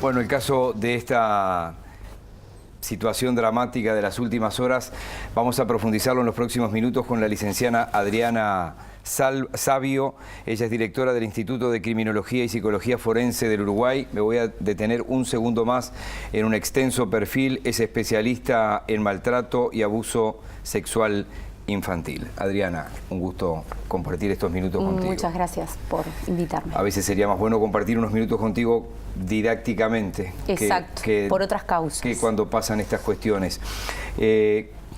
Bueno, el caso de esta situación dramática de las últimas horas, vamos a profundizarlo en los próximos minutos con la licenciada Adriana Savio. Ella es directora del Instituto de Criminología y Psicología Forense del Uruguay. Me voy a detener un segundo más en un extenso perfil. Es especialista en maltrato y abuso sexual infantil. Adriana, un gusto compartir estos minutos contigo. Muchas gracias por invitarme. A veces sería más bueno compartir unos minutos contigo didácticamente. Exacto, por otras causas. Que cuando pasan estas cuestiones.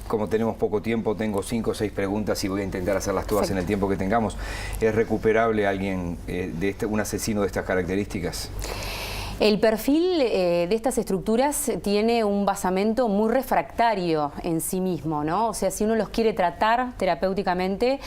Como tenemos poco tiempo, tengo 5 o 6 preguntas y voy a intentar hacerlas todas en el tiempo que tengamos. ¿Es recuperable alguien, un asesino de estas características? El perfil de estas estructuras tiene un basamento muy refractario en sí mismo, ¿no? O sea, si uno los quiere tratar terapéuticamente,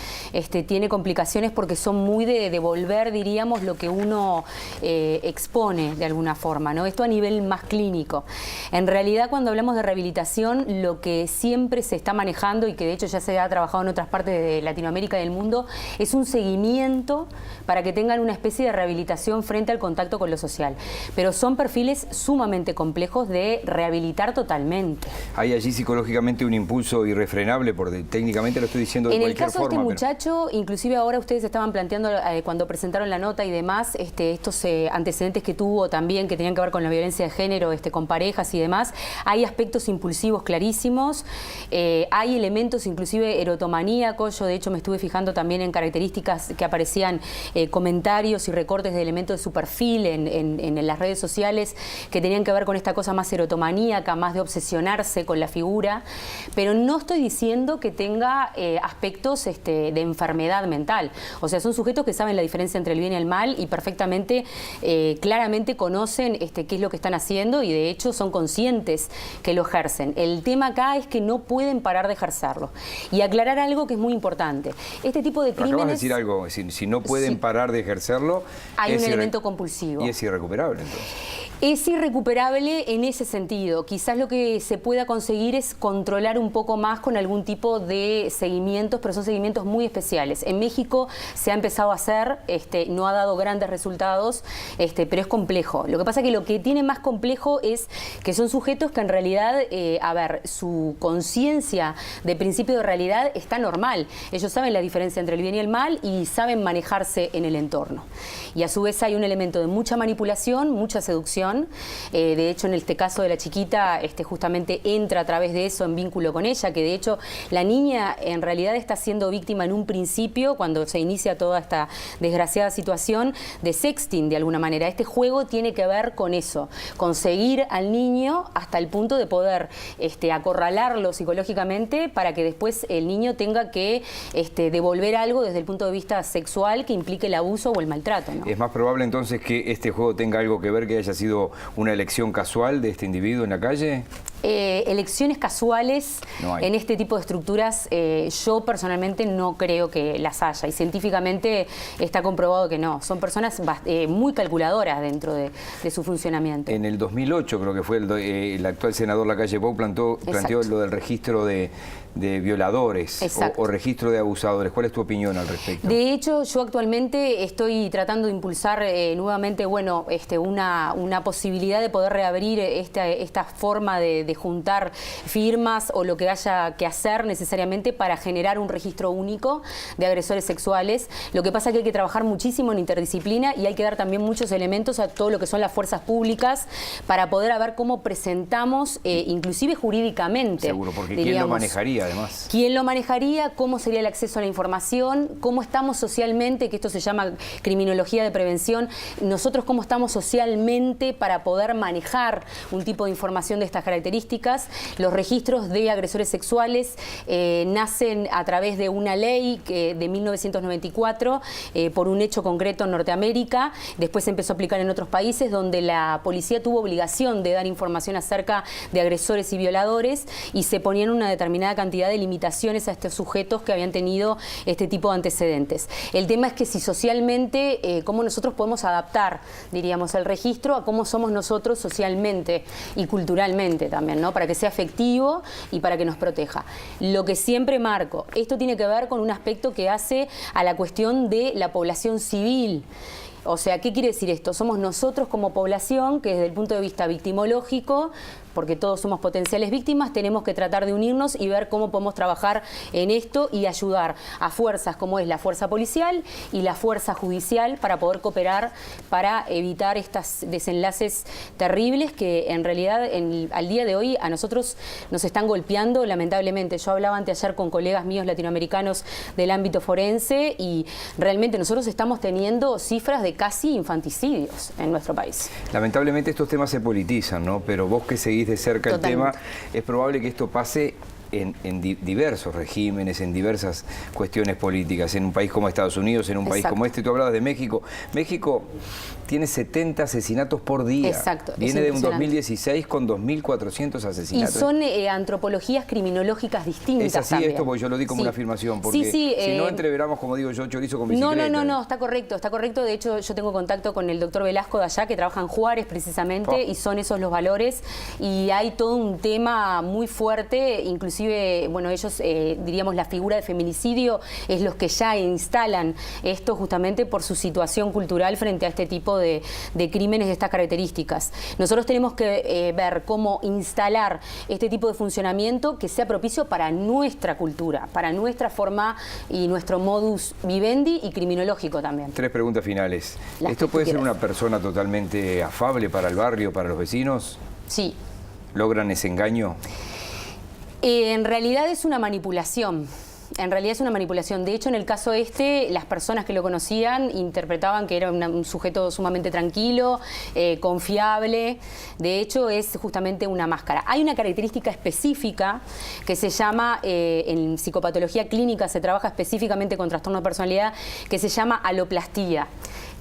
tiene complicaciones porque son muy de devolver, diríamos, lo que uno expone de alguna forma, ¿no? Esto a nivel más clínico. En realidad, cuando hablamos de rehabilitación, lo que siempre se está manejando y que de hecho ya se ha trabajado en otras partes de Latinoamérica y del mundo, es un seguimiento para que tengan una especie de rehabilitación frente al contacto con lo social. Pero son perfiles sumamente complejos de rehabilitar totalmente. ¿Hay allí psicológicamente un impulso irrefrenable? Porque técnicamente lo estoy diciendo de cualquier forma. En el caso de este muchacho, inclusive ahora ustedes estaban planteando, cuando presentaron la nota y demás, estos antecedentes que tuvo también, que tenían que ver con la violencia de género, con parejas y demás, hay aspectos impulsivos clarísimos, hay elementos inclusive erotomaníacos. Yo de hecho me estuve fijando también en características que aparecían, comentarios y recortes de elementos de su perfil en las redes sociales que tenían que ver con esta cosa más erotomaníaca, más de obsesionarse con la figura, pero no estoy diciendo que tenga aspectos de enfermedad mental. O sea, son sujetos que saben la diferencia entre el bien y el mal y perfectamente, claramente conocen qué es lo que están haciendo y de hecho son conscientes que lo ejercen. El tema acá es que no pueden parar de ejercerlo. Y aclarar algo que es muy importante. Este tipo de crímenes... Acabas de decir algo, si no pueden parar de ejercerlo... Hay un elemento compulsivo. Y es irrecuperable, entonces. Es irrecuperable en ese sentido. Quizás lo que se pueda conseguir es controlar un poco más con algún tipo de seguimientos, pero son seguimientos muy especiales. En México se ha empezado a hacer, no ha dado grandes resultados, pero es complejo. Lo que pasa es que lo que tiene más complejo es que son sujetos que en realidad, su conciencia de principio de realidad está normal. Ellos saben la diferencia entre el bien y el mal y saben manejarse en el entorno. Y a su vez hay un elemento de mucha manipulación, mucha seducción. De hecho, en este caso de la chiquita, justamente entra a través de eso en vínculo con ella, que de hecho la niña en realidad está siendo víctima en un principio, cuando se inicia toda esta desgraciada situación, de sexting de alguna manera. Este juego tiene que ver con eso, conseguir al niño hasta el punto de poder acorralarlo psicológicamente para que después el niño tenga que devolver algo desde el punto de vista sexual que implique el abuso o el maltrato, ¿no? ¿Es más probable entonces que este juego tenga algo que ver, que haya sido una elección casual de este individuo en la calle? Elecciones casuales no hay. En este tipo de estructuras, yo personalmente no creo que las haya, y científicamente está comprobado que no. Son personas muy calculadoras dentro de su funcionamiento. En el 2008 creo que fue el actual senador Lacalle Pou planteó lo del registro de violadores o registro de abusadores. ¿Cuál es tu opinión al respecto? De hecho, yo actualmente estoy tratando de impulsar nuevamente, una posibilidad de poder reabrir esta forma de juntar firmas o lo que haya que hacer necesariamente para generar un registro único de agresores sexuales. Lo que pasa es que hay que trabajar muchísimo en interdisciplina y hay que dar también muchos elementos a todo lo que son las fuerzas públicas para poder ver cómo presentamos, inclusive jurídicamente. Seguro, porque ¿quién lo manejaría además? ¿Quién lo manejaría? ¿Cómo sería el acceso a la información? ¿Cómo estamos socialmente? Que esto se llama criminología de prevención. Nosotros cómo estamos socialmente para poder manejar un tipo de información de estas características. Los registros de agresores sexuales nacen a través de una ley de 1994 por un hecho concreto en Norteamérica. Después se empezó a aplicar en otros países donde la policía tuvo obligación de dar información acerca de agresores y violadores y se ponían una determinada cantidad de limitaciones a estos sujetos que habían tenido este tipo de antecedentes. El tema es que si socialmente, cómo nosotros podemos adaptar, diríamos, el registro a cómo somos nosotros socialmente y culturalmente también, ¿no? Para que sea efectivo y para que nos proteja. Lo que siempre marco, esto tiene que ver con un aspecto que hace a la cuestión de la población civil. O sea, ¿qué quiere decir esto? Somos nosotros como población que desde el punto de vista victimológico, porque todos somos potenciales víctimas, tenemos que tratar de unirnos y ver cómo podemos trabajar en esto y ayudar a fuerzas como es la fuerza policial y la fuerza judicial para poder cooperar para evitar estos desenlaces terribles que en realidad al día de hoy a nosotros nos están golpeando lamentablemente. Yo hablaba anteayer con colegas míos latinoamericanos del ámbito forense y realmente nosotros estamos teniendo cifras de casi infanticidios en nuestro país. Lamentablemente estos temas se politizan, ¿no? Pero vos que seguís de cerca Totalmente. el tema, es probable que esto pase en diversos regímenes, en diversas cuestiones políticas, en un país como Estados Unidos, en un país como este. Tú hablabas de México. México tiene 70 asesinatos por día. Exacto. Viene de un 2016 con 2.400 asesinatos. Y son antropologías criminológicas distintas. Es así también. Esto, porque yo lo di como una afirmación, porque si no entreveramos, como digo yo, chorizo con bicicleta. No, está correcto, está correcto. De hecho, yo tengo contacto con el doctor Velasco de allá, que trabaja en Juárez precisamente, y son esos los valores. Y hay todo un tema muy fuerte, inclusive, bueno, ellos, diríamos, la figura de feminicidio es los que ya instalan esto justamente por su situación cultural frente a este tipo de crímenes de estas características. Nosotros tenemos que ver cómo instalar este tipo de funcionamiento que sea propicio para nuestra cultura, para nuestra forma y nuestro modus vivendi y criminológico también. 3 preguntas finales. Las ¿Esto que puede tú ser quieras. una persona totalmente afable para el barrio, para los vecinos? Sí. ¿Logran ese engaño? En realidad es una manipulación. En realidad es una manipulación. De hecho, en el caso las personas que lo conocían interpretaban que era un sujeto sumamente tranquilo, confiable. De hecho, es justamente una máscara. Hay una característica específica que se llama, en psicopatología clínica se trabaja específicamente con trastorno de personalidad, que se llama aloplastía,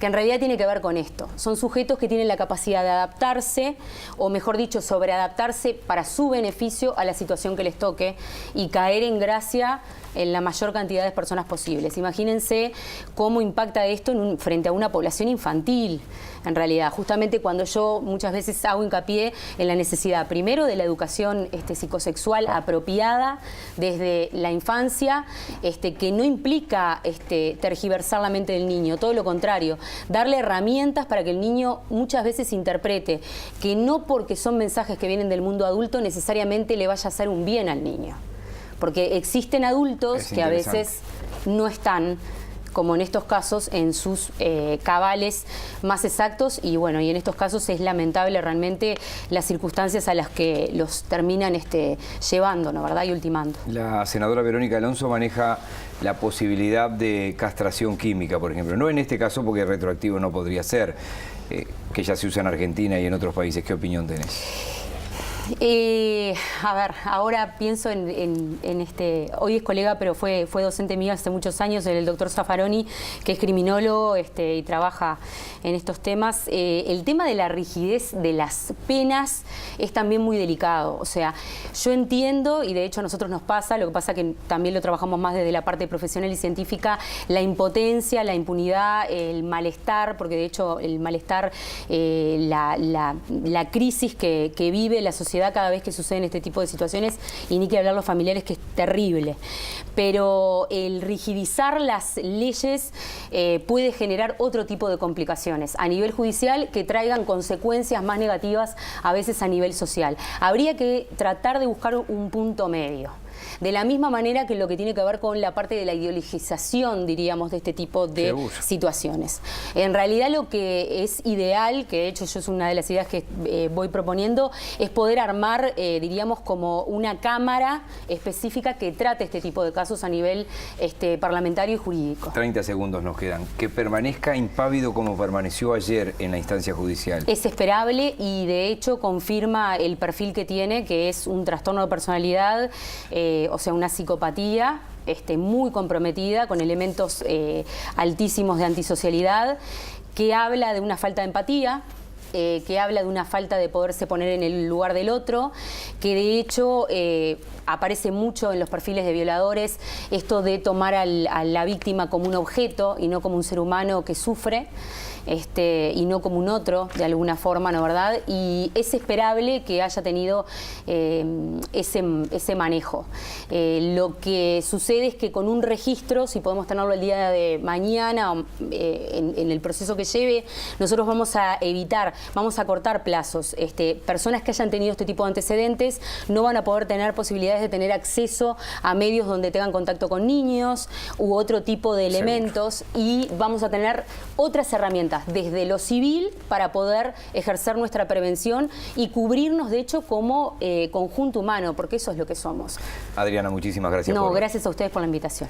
que en realidad tiene que ver con esto. Son sujetos que tienen la capacidad de adaptarse, o mejor dicho, sobreadaptarse para su beneficio a la situación que les toque y caer en gracia en la mayor cantidad de personas posibles. Imagínense cómo impacta esto frente a una población infantil, en realidad. Justamente cuando yo muchas veces hago hincapié en la necesidad, primero, de la educación psicosexual apropiada desde la infancia, que no implica tergiversar la mente del niño, todo lo contrario, darle herramientas para que el niño muchas veces interprete que no porque son mensajes que vienen del mundo adulto necesariamente le vaya a hacer un bien al niño. Porque existen adultos que a veces no están, como en estos casos, en sus cabales más exactos, y bueno, y en estos casos es lamentable realmente las circunstancias a las que los terminan llevando, ¿no? ¿Verdad? Y ultimando. La senadora Verónica Alonso maneja la posibilidad de castración química, por ejemplo. No en este caso, porque retroactivo no podría ser, que ya se usa en Argentina y en otros países. ¿Qué opinión tenés? A ver, ahora pienso hoy es colega, pero fue docente mío hace muchos años, el doctor Zaffaroni, que es criminólogo y trabaja en estos temas. El tema de la rigidez de las penas es también muy delicado. O sea, yo entiendo, y de hecho a nosotros nos pasa, lo que pasa que también lo trabajamos más desde la parte profesional y científica, la impotencia, la impunidad, el malestar, porque de hecho el malestar, la crisis que vive la sociedad cada vez que suceden este tipo de situaciones, y ni que hablar los familiares, que es terrible. Pero el rigidizar las leyes puede generar otro tipo de complicaciones a nivel judicial que traigan consecuencias más negativas a veces a nivel social. Habría que tratar de buscar un punto medio. De la misma manera que lo que tiene que ver con la parte de la ideologización, diríamos, de este tipo de situaciones. En realidad lo que es ideal, que de hecho yo es una de las ideas que voy proponiendo, es poder armar, diríamos, como una cámara específica que trate este tipo de casos a nivel parlamentario y jurídico. 30 segundos nos quedan. Que permanezca impávido como permaneció ayer en la instancia judicial. Es esperable y de hecho confirma el perfil que tiene, que es un trastorno de personalidad, o sea, una psicopatía muy comprometida, con elementos altísimos de antisocialidad, que habla de una falta de empatía, que habla de una falta de poderse poner en el lugar del otro, que de hecho aparece mucho en los perfiles de violadores, esto de tomar a la víctima como un objeto y no como un ser humano que sufre. y no como un otro, de alguna forma, ¿no verdad? Y es esperable que haya tenido ese manejo. Lo que sucede es que con un registro, si podemos tenerlo el día de mañana, en el proceso que lleve, nosotros vamos a evitar, vamos a cortar plazos. Personas que hayan tenido este tipo de antecedentes no van a poder tener posibilidades de tener acceso a medios donde tengan contacto con niños u otro tipo de elementos, y vamos a tener otras herramientas desde lo civil para poder ejercer nuestra prevención y cubrirnos, de hecho, como conjunto humano, porque eso es lo que somos. Adriana, muchísimas gracias. No, gracias a ustedes por la invitación.